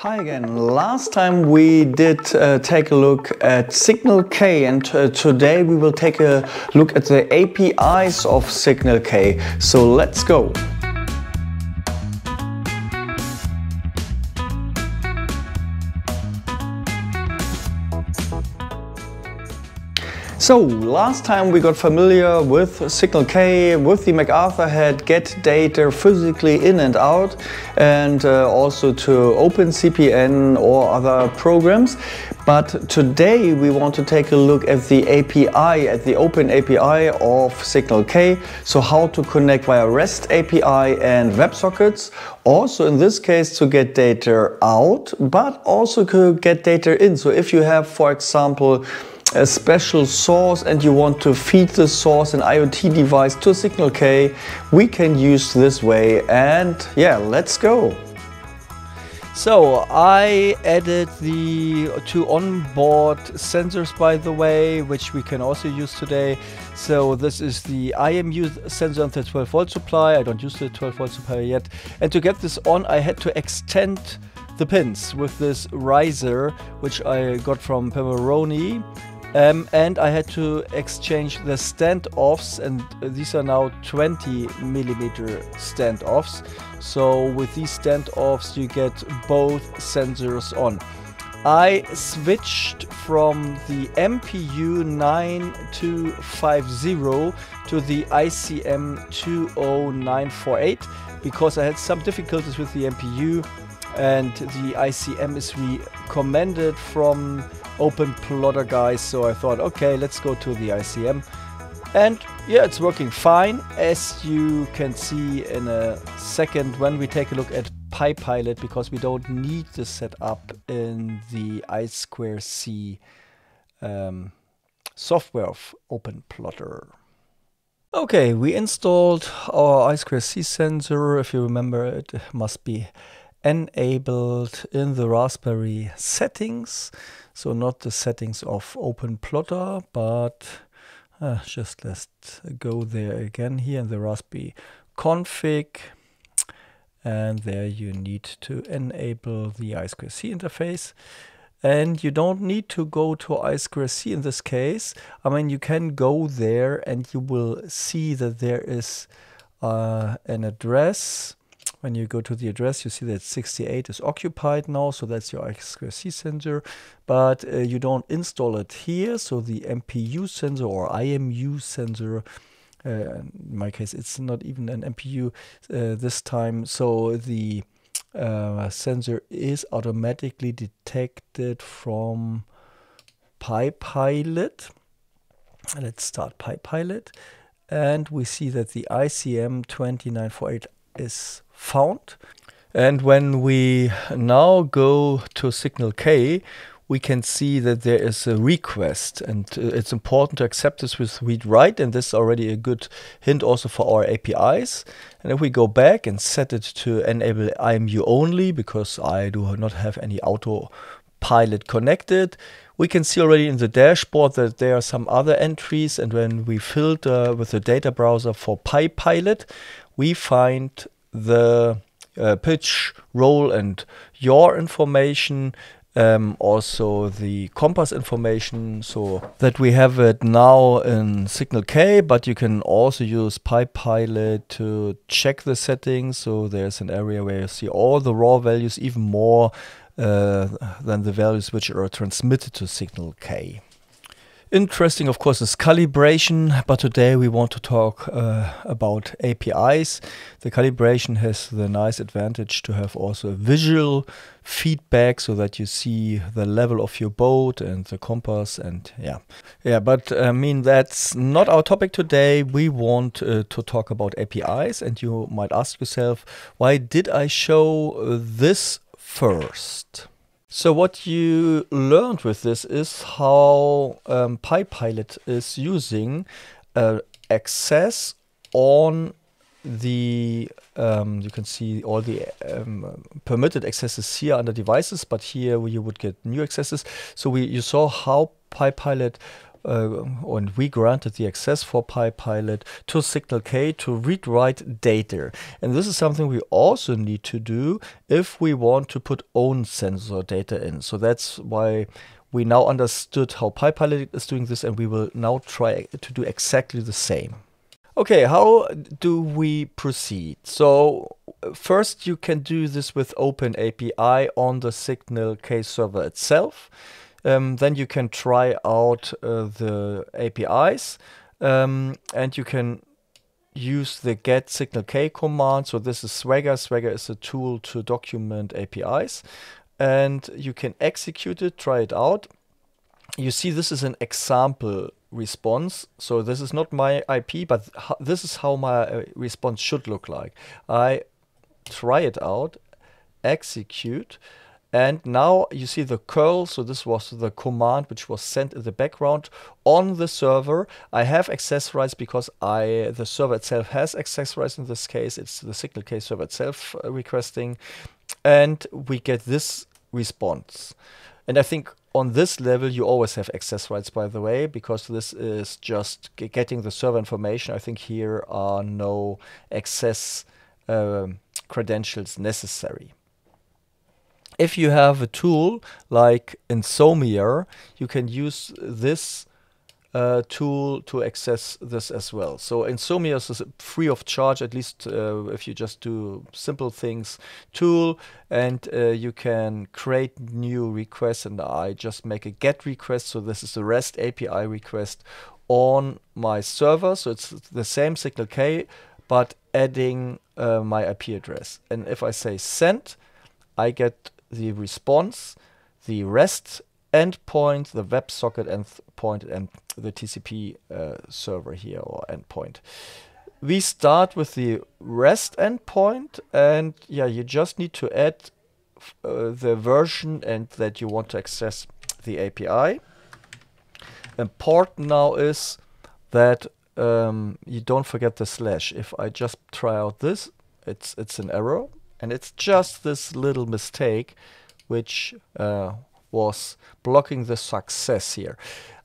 Hi again. Last time we did take a look at Signal K, and today we will take a look at the APIs of Signal K. So let's go. So last time we got familiar with Signal K, with the MacArthur head, get data physically in and out, and also to OpenCPN or other programs. But today we want to take a look at the API, at the Open API of Signal K. So how to connect via REST API and WebSockets. Also in this case to get data out, but also to get data in. So if you have, for example, a special source and you want to feed the source, an IoT device, to Signal K, we can use this way. And yeah, let's go. So I added the two onboard sensors, by the way, which we can also use today. So this is the IMU sensor and the 12 volt supply. I don't use the 12 volt supply yet. And to get this on, I had to extend the pins with this riser, which I got from Pepperoni. And I had to exchange the standoffs, and these are now 20mm standoffs. So with these standoffs you get both sensors on. I switched from the MPU 9250 to the ICM 20948 because I had some difficulties with the MPU, and the ICM is recommended from OpenPlotter guys, so I thought, okay, let's go to the ICM. And yeah, it's working fine, as you can see in a second when we take a look at PyPilot, because we don't need the setup in the I2C software of OpenPlotter. Okay, we installed our I2C sensor. If you remember, it must be enabled in the Raspberry settings. So not the settings of OpenPlotter, but just let's go there again here in the Raspberry config. And there you need to enable the I2C interface. And you don't need to go to I2C in this case. I mean, you can go there and you will see that there is an address. When you go to the address, you see that 68 is occupied now, so that's your I2C sensor. But you don't install it here, so the MPU sensor or IMU sensor, in my case, it's not even an MPU this time, so the sensor is automatically detected from PyPilot. Let's start PyPilot, and we see that the ICM 20948 is found. And when we now go to Signal K, we can see that there is a request, and it's important to accept this with read-write, and this is already a good hint also for our APIs. And if we go back and set it to enable IMU only, because I do not have any autopilot connected, we can see already in the dashboard that there are some other entries, and when we filter with the data browser for PyPilot, we find the pitch, roll, and yaw information, also the compass information, so that we have it now in Signal K, but you can also use PyPilot to check the settings. So there's an area where you see all the raw values, even more than the values which are transmitted to Signal K. Interesting, of course, is calibration, but today we want to talk about APIs. The calibration has the nice advantage to have also a visual feedback, so that you see the level of your boat and the compass, and but I mean, that's not our topic today. We want to talk about APIs, and you might ask yourself, why did I show this first? So what you learned with this is how PyPilot is using access on the, you can see all the permitted accesses here under devices, but here you would get new accesses. So you saw how PyPilot and we granted the access for PyPilot to SignalK to read-write data. And this is something we also need to do if we want to put own sensor data in. So that's why we now understood how PyPilot is doing this, and we will now try to do exactly the same. Okay, how do we proceed? So first you can do this with OpenAPI on the SignalK server itself. Then you can try out the APIs, and you can use the get SignalK command. So this is Swagger. Swagger is a tool to document APIs, and you can execute it, try it out. You see this is an example response. So this is not my IP, but this is how my response should look like. I try it out, execute, and now you see the curl. So this was the command which was sent in the background on the server. I have access rights because the server itself has access rights. In this case, it's the SignalK server itself requesting, and we get this response. And I think on this level, you always have access rights, by the way, because this is just getting the server information. I think here are no access credentials necessary. If you have a tool like Insomia, you can use this tool to access this as well. So Insomia is free of charge, at least if you just do simple things tool, and you can create new requests, and I just make a get request. So this is a REST API request on my server. So it's the same SignalK, but adding my IP address. And if I say send, I get the response, the REST endpoint, the WebSocket endpoint, and the TCP server here, or endpoint. We start with the REST endpoint, and yeah, you just need to add the version and that you want to access the API. Important now is that you don't forget the slash. If I just try out this, it's an error, and it's just this little mistake which was blocking the success here.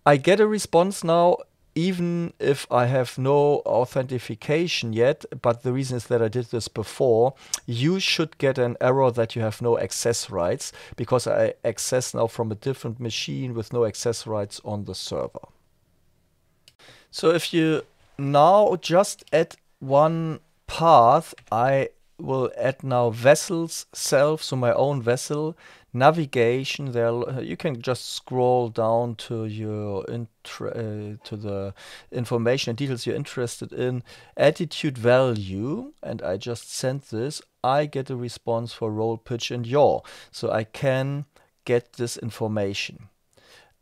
I get a response now, even if I have no authentication yet, but the reason is that I did this before. You should get an error that you have no access rights, because I access now from a different machine with no access rights on the server. So if you now just add one path, I will add now vessels self, so my own vessel, navigation. There you can just scroll down to your to the information and details you're interested in. Attitude value, and I just send this. I get a response for roll, pitch, and yaw, so I can get this information.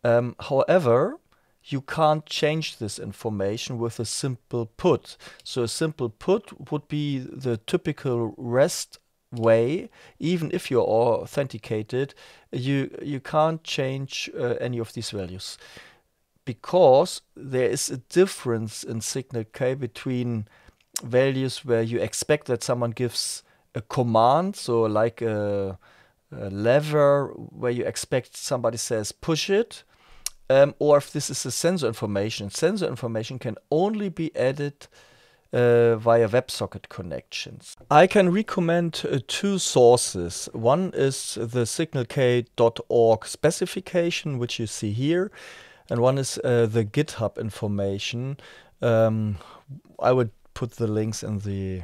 However, you can't change this information with a simple put. So a simple put would be the typical REST way. Even if you're authenticated, you can't change any of these values, because there is a difference in SignalK between values where you expect that someone gives a command, so like a lever where you expect somebody says push it, or if this is a sensor information. Sensor information can only be added via WebSocket connections. I can recommend two sources. One is the signalk.org specification, which you see here, and one is the GitHub information. I would put the links in the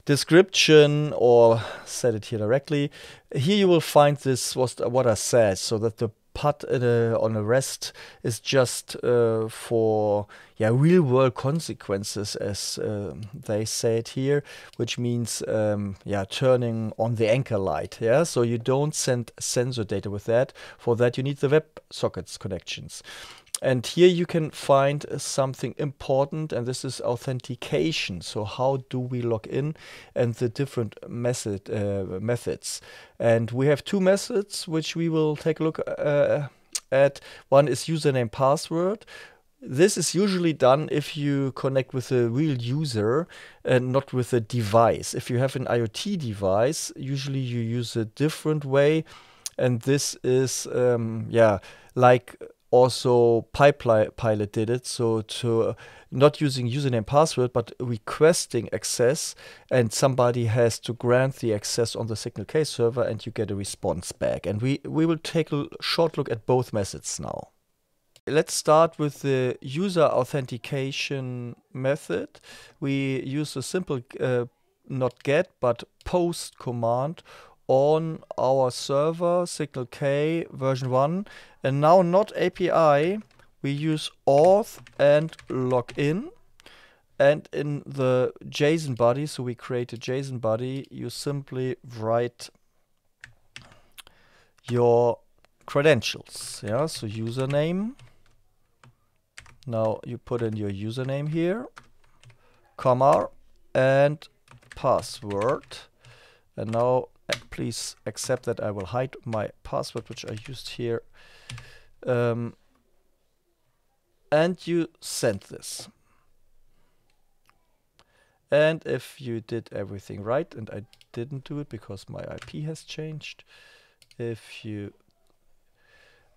description or set it here directly. Here you will find this, what I said, so that the PUT on a REST is just for real world consequences, as they say it here, which means turning on the anchor light. So you don't send sensor data with that. For that you need the WebSockets connections. And here you can find something important, and this is authentication. So how do we log in, and the different methods. And we have two methods which we will take a look at. One is username password. This is usually done if you connect with a real user and not with a device. If you have an IoT device, usually you use a different way. And this is like also PyPilot did it. So to not using username password, but requesting access, and somebody has to grant the access on the SignalK server, and you get a response back. And we will take a short look at both methods now. Let's start with the user authentication method. We use a simple not get but post command on our server SignalK version 1, and now not API. We use auth and login, and in the JSON body, so we create a JSON body, you simply write your credentials. Yeah, so username. Now you put in your username here, comma, and password. And now please accept that I will hide my password, which I used here. And you send this. And if you did everything right, and I didn't do it because my IP has changed, if you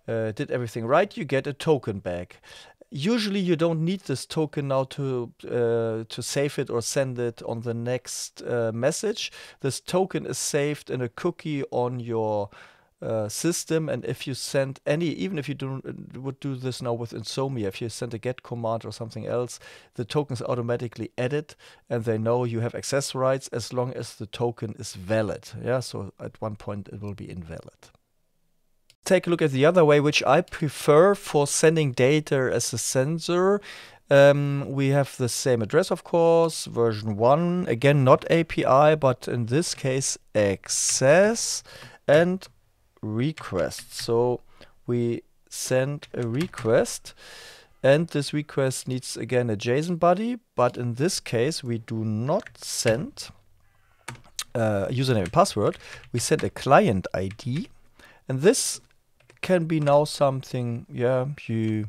did everything right, you get a token back. Usually you don't need this token now to save it or send it on the next message. This token is saved in a cookie on your system, and if you send any, even if you would do this now with Insomia, if you send a get command or something else, the token is automatically added, and they know you have access rights as long as the token is valid. Yeah, so at one point it will be invalid. Take a look at the other way, which I prefer for sending data as a sensor. We have the same address, of course, version 1, again not API, but in this case access and request. So we send a request, and this request needs again a JSON body, but in this case we do not send username and password. We send a client ID, and this can be now something, yeah, you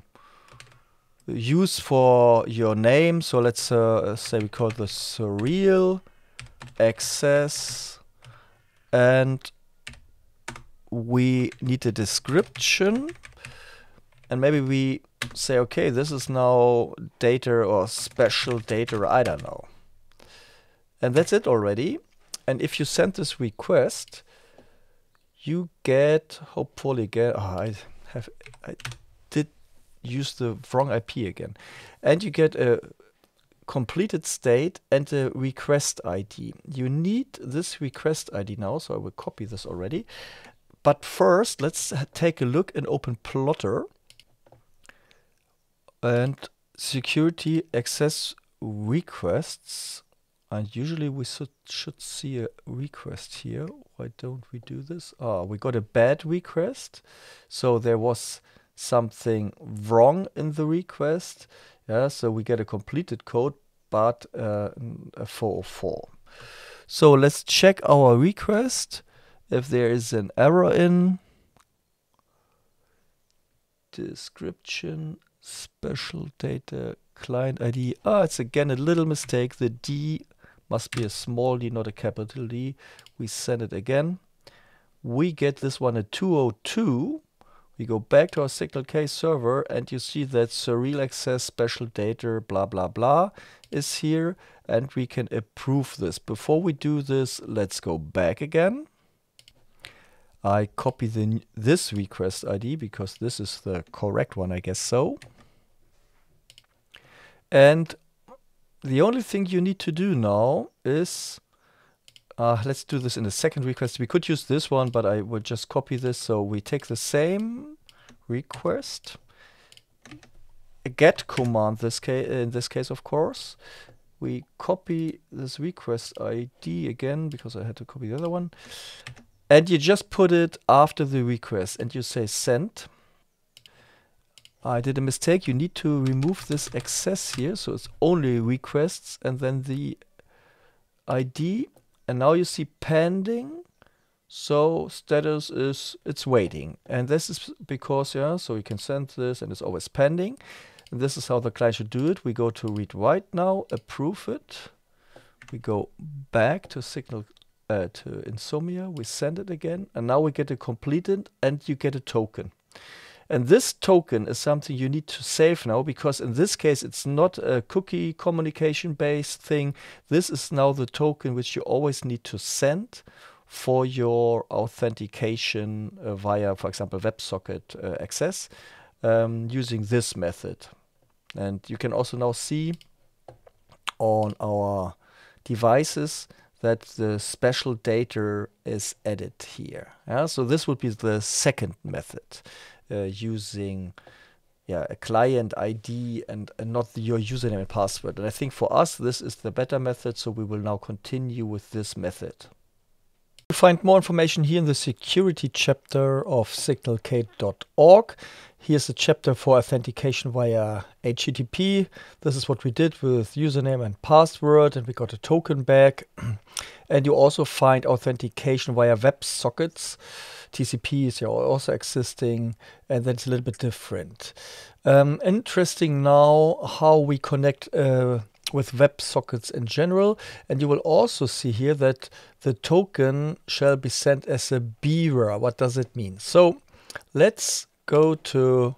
use for your name. So let's say we call this real access, and we need a description, and maybe we say, okay, this is now data or special data, I don't know. And that's it already. And if you send this request, you get, hopefully get, I did use the wrong IP again. And you get a completed state and a request ID. You need this request ID now, so I will copy this already. But first, let's take a look in OpenPlotter and security access requests. And usually we should see a request here. Why don't we do this? Ah, we got a bad request. So there was something wrong in the request. Yeah, so we get a completed code, but a 404. So let's check our request. If there is an error in description, special data, client ID. Ah, it's again a little mistake. The D must be a small d, not a capital D. We send it again. We get this one at 202. We go back to our SignalK server, and you see that serial access special data blah blah blah is here, and we can approve this. Before we do this, let's go back again. I copy this request ID because this is the correct one, I guess so. And the only thing you need to do now is, let's do this in the second request. We could use this one, but I will just copy this. So we take the same request, a get command in this case, of course. We copy this request ID again because I had to copy the other one. And you just put it after the request and you say send. I did a mistake. You need to remove this access here. So it's only requests and then the ID. And now you see pending. So status is it's waiting. And this is because, yeah, so you can send this and it's always pending. And this is how the client should do it. We go to read write now, approve it. We go back to to Insomnia. We send it again. And now we get it completed and you get a token. And this token is something you need to save now, because in this case it's not a cookie communication based thing. This is now the token which you always need to send for your authentication via, for example, WebSocket access using this method. And you can also now see on our devices that the special data is added here. So this would be the second method, using a client ID and not your username and password. And I think for us this is the better method, so we will now continue with this method. You find more information here in the security chapter of signalk.org. Here's a chapter for authentication via HTTP. This is what we did with username and password, and we got a token back. And you also find authentication via WebSockets. TCPs are also existing, and that's a little bit different. Interesting now how we connect with WebSockets in general, and you will also see here that the token shall be sent as a bearer. What does it mean? So let's go to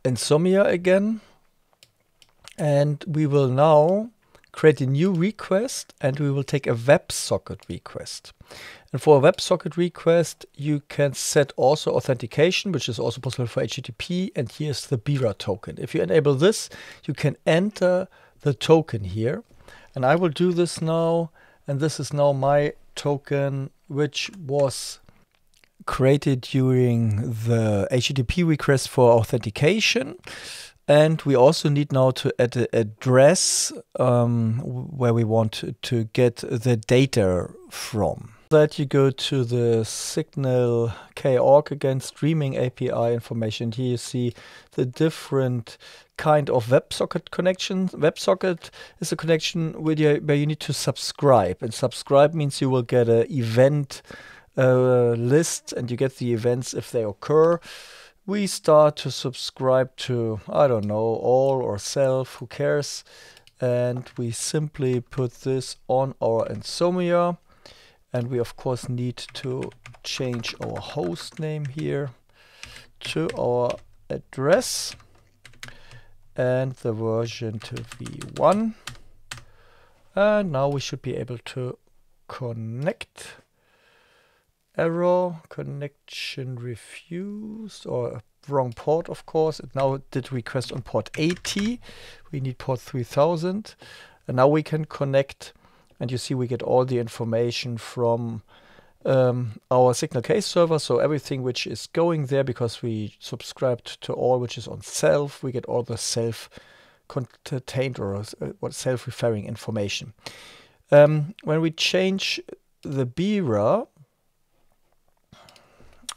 Insomnia again, and we will now create a new request, and we will take a WebSocket request. And for a WebSocket request, you can set also authentication, which is also possible for HTTP, and here's the bearer token. If you enable this, you can enter the token here, and I will do this now, and this is now my token, which was created during the HTTP request for authentication. And we also need now to add an address where we want to get the data from. That you go to the SignalK org again, streaming API information. Here you see the different kind of WebSocket connections. WebSocket is a connection where you need to subscribe, and subscribe means you will get an event list, and you get the events if they occur. We start to subscribe to, I don't know, all or self, who cares, and we simply put this on our Insomnia. And we of course need to change our host name here to our address and the version to v1. And now we should be able to connect. Error, connection refused, or wrong port, of course. It now did request on port 80. We need port 3000. And now we can connect. And you see we get all the information from our SignalK server. So everything which is going there, because we subscribed to all which is on self, we get all the self-contained or self-referring information. When we change the bearer,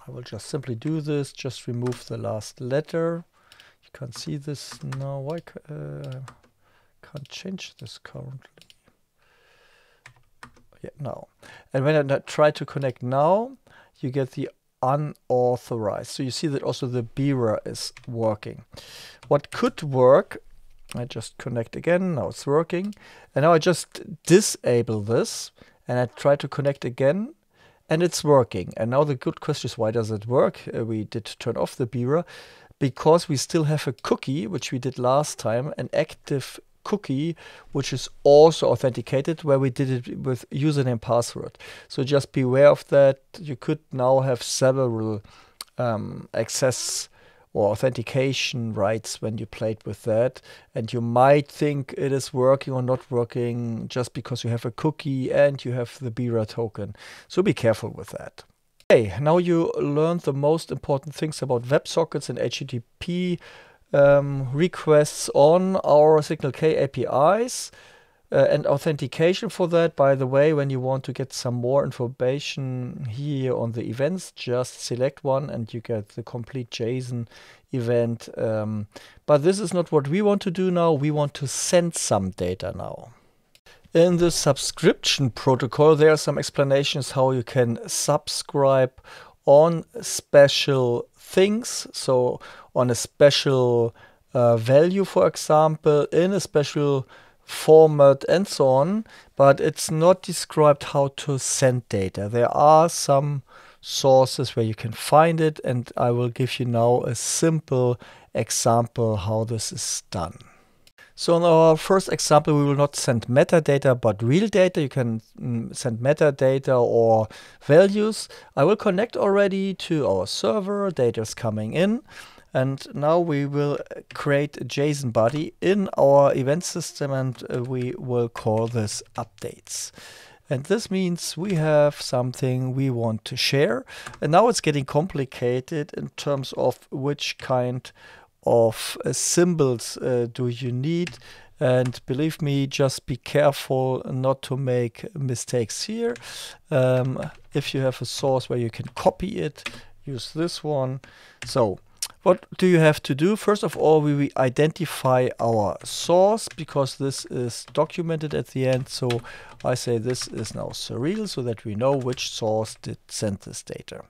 I will just simply do this, just remove the last letter. You can't see this now. Why can't change this currently? Yeah, now. And when I try to connect now, you get the unauthorized. So you see that also the bearer is working. What could work, I just connect again, now it's working. And now I just disable this, and I try to connect again, and it's working. And now the good question is, why does it work? We did turn off the bearer because we still have a cookie, which we did last time, an active cookie, which is also authenticated, where we did it with username password. So just beware of that. You could now have several access or authentication rights when you played with that, and you might think it is working or not working just because you have a cookie and you have the bearer token. So be careful with that. Okay, now you learned the most important things about WebSockets and HTTP requests on our SignalK APIs and authentication for that. By the way, when you want to get some more information here on the events, just select one and you get the complete JSON event. But this is not what we want to do now. We want to send some data now. In the subscription protocol, there are some explanations how you can subscribe on special things. So on a special value, for example, in a special format and so on, but it's not described how to send data. There are some sources where you can find it, and I will give you now a simple example how this is done. So in our first example, we will not send metadata, but real data. You can send metadata or values. I will connect already to our server. Data is coming in. And now we will create a JSON body in our event system, and we will call this updates. And this means we have something we want to share. And now it's getting complicated in terms of which kind of symbols do you need. And believe me, just be careful not to make mistakes here. If you have a source where you can copy it, use this one. So what do you have to do? First of all, we identify our source, because this is documented at the end. So I say this is now Surreal, so that we know which source did send this data.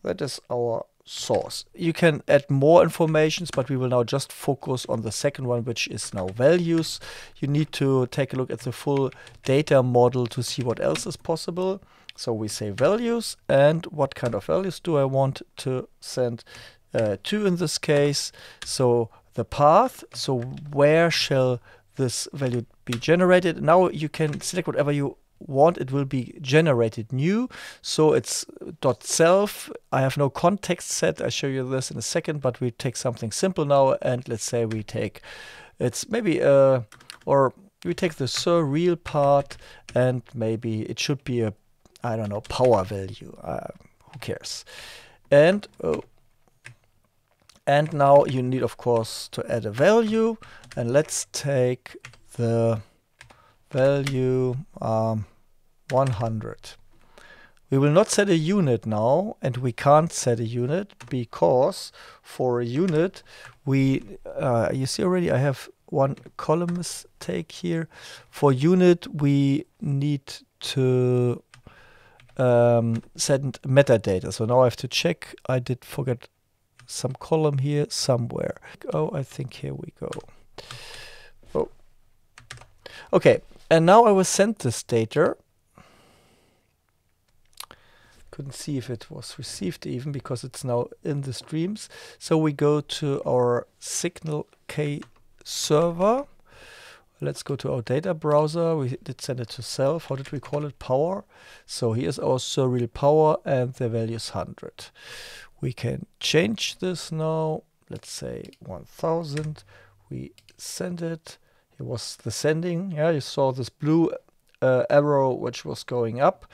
That is our source. You can add more information, but we will now just focus on the second one, which is now values. You need to take a look at the full data model to see what else is possible. So we say values, and what kind of values do I want to send? 2 in this case. So the path, so where shall this value be generated? Now you can select whatever you want. It will be generated new. So it's .self. I have no context set. I'll show you this in a second, but we take something simple now, and let's say we take, it's maybe or we take the surreal part, and maybe it should be a, I don't know, power value. Who cares? And now you need, of course, to add a value. And let's take the value 100. We will not set a unit now, and we can't set a unit because for a unit, you see already I have one column mistake here. For unit, we need to send metadata. So now I have to check. I did forget some column here somewhere. Oh, I think here we go. Oh, okay. And now I will send this data. Couldn't see if it was received even, because it's now in the streams. So we go to our SignalK server. Let's go to our data browser. We did send it to self. How did we call it? Power. So here's our surreal power, and the value is 100. We can change this now. Let's say 1000. We send it. Here was the sending. Yeah, you saw this blue arrow which was going up.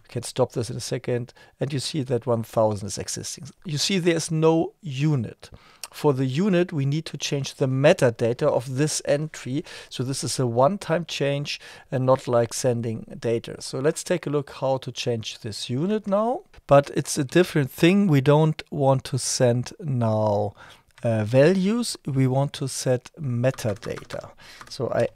We can stop this in a second, and you see that 1000 is existing. You see there's no unit. For the unit, we need to change the metadata of this entry. So this is a one-time change and not like sending data. So let's take a look how to change this unit now. But it's a different thing. We don't want to send now values. We want to set metadata. So I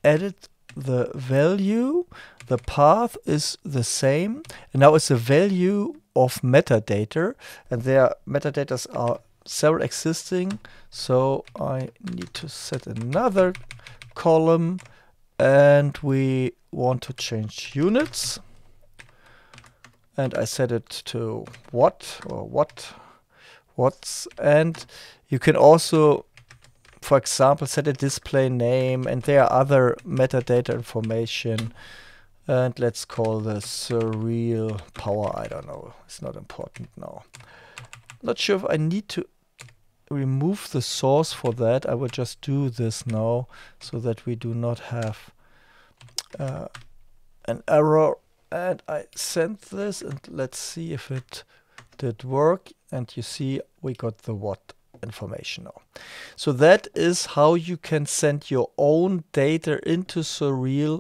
added the value. The path is the same. And now it's a value of metadata. And their metadatas are several existing, so I need to set another column, and we want to change units, and I set it to what or what's, and you can also, for example, set a display name, and there are other metadata information, and let's call this surreal power. I don't know, it's not important now. Not sure if I need to remove the source for that. I will just do this now so that we do not have an error. And I sent this, and let's see if it did work. And you see we got the what information now. So that is how you can send your own data into into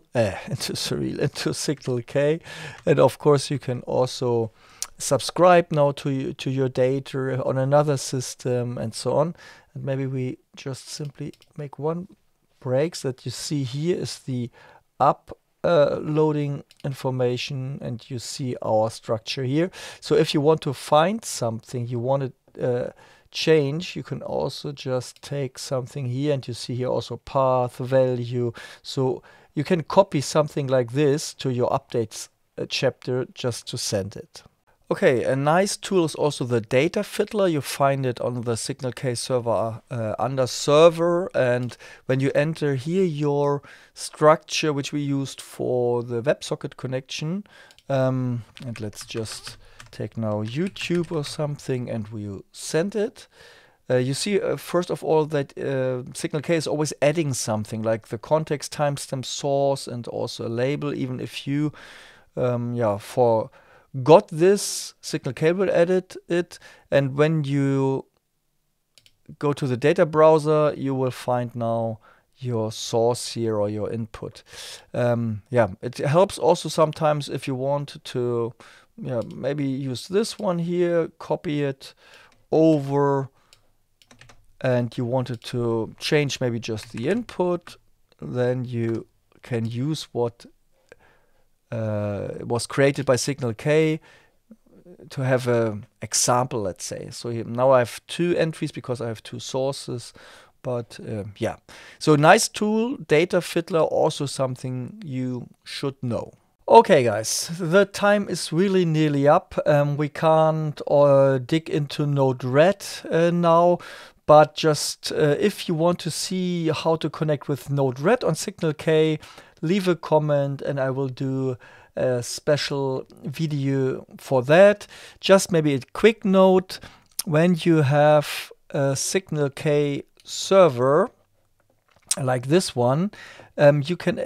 SignalK. And of course you can also subscribe now to your data on another system and so on. And maybe we just simply make one break. So that you see here is the uploading information, and you see our structure here. So if you want to find something you want to change, you can also just take something here, and you see here also path, value. So you can copy something like this to your updates chapter just to send it. Okay, a nice tool is also the data Fiddler. You find it on the SignalK server under server, and when you enter here your structure which we used for the WebSocket connection, and let's just take now YouTube or something and we'll send it. You see, first of all, that SignalK is always adding something like the context, timestamp, source, and also a label. Even if you forgot this, SignalK will edit it. And when you go to the data browser, you will find now your source here or your input. It helps also sometimes if you want to maybe use this one here, copy it over, and you wanted to change maybe just the input, then you can use what was created by SignalK to have an example, let's say. So now I have two entries because I have two sources. But so nice tool, data Fiddler, also something you should know. Okay, guys, the time is really nearly up. We can't dig into Node-RED now, but just if you want to see how to connect with Node-RED on SignalK, leave a comment and I will do a special video for that. Just maybe a quick note, when you have a SignalK server like this one, you can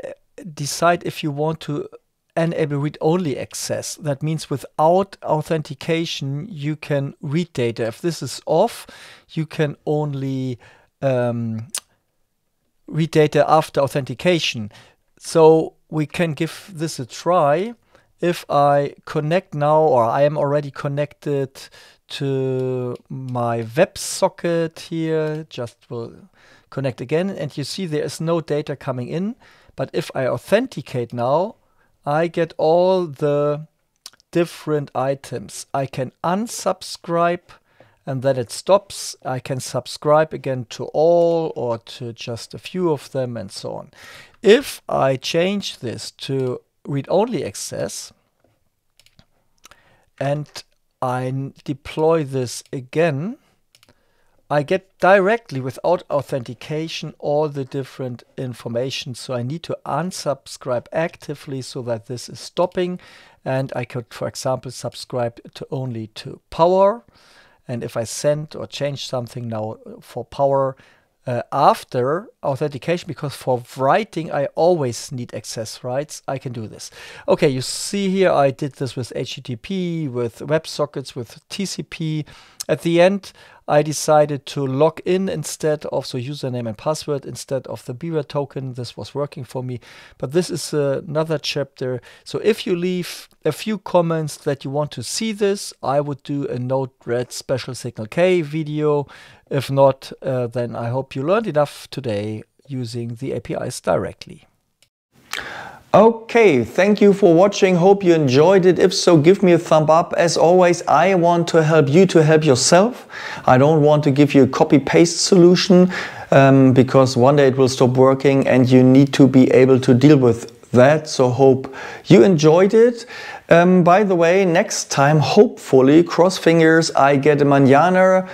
decide if you want to enable read-only access. That means without authentication you can read data. If this is off, you can only read data after authentication. So we can give this a try. If I connect now, or I am already connected to my WebSocket here, just will connect again, and you see there is no data coming in. But if I authenticate now, I get all the different items. I can unsubscribe and then it stops. I can subscribe again to all or to just a few of them and so on. If I change this to read-only access and I deploy this again, I get directly without authentication all the different information. So I need to unsubscribe actively so that this is stopping. And I could, for example, subscribe to only to power. And if I send or change something now for power after authentication, because for writing I always need access rights, I can do this. Okay, you see here I did this with HTTP, with WebSockets, with TCP. At the end, I decided to log in instead of, so username and password instead of the Beaver token. This was working for me, but this is another chapter. So if you leave a few comments that you want to see this, I would do a Node-RED special SignalK video. If not, then I hope you learned enough today using the APIs directly. Okay, thank you for watching. Hope you enjoyed it. If so, give me a thumb up. As always, I want to help you to help yourself. I don't want to give you a copy-paste solution because one day it will stop working and you need to be able to deal with that. So hope you enjoyed it. By the way, next time, hopefully, cross fingers, I get a Manjana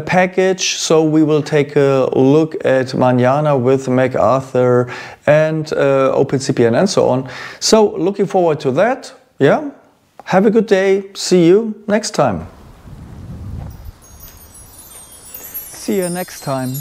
package. So we will take a look at Manjana with MacArthur and OpenCPN and so on. So looking forward to that. Yeah. Have a good day. See you next time. See you next time.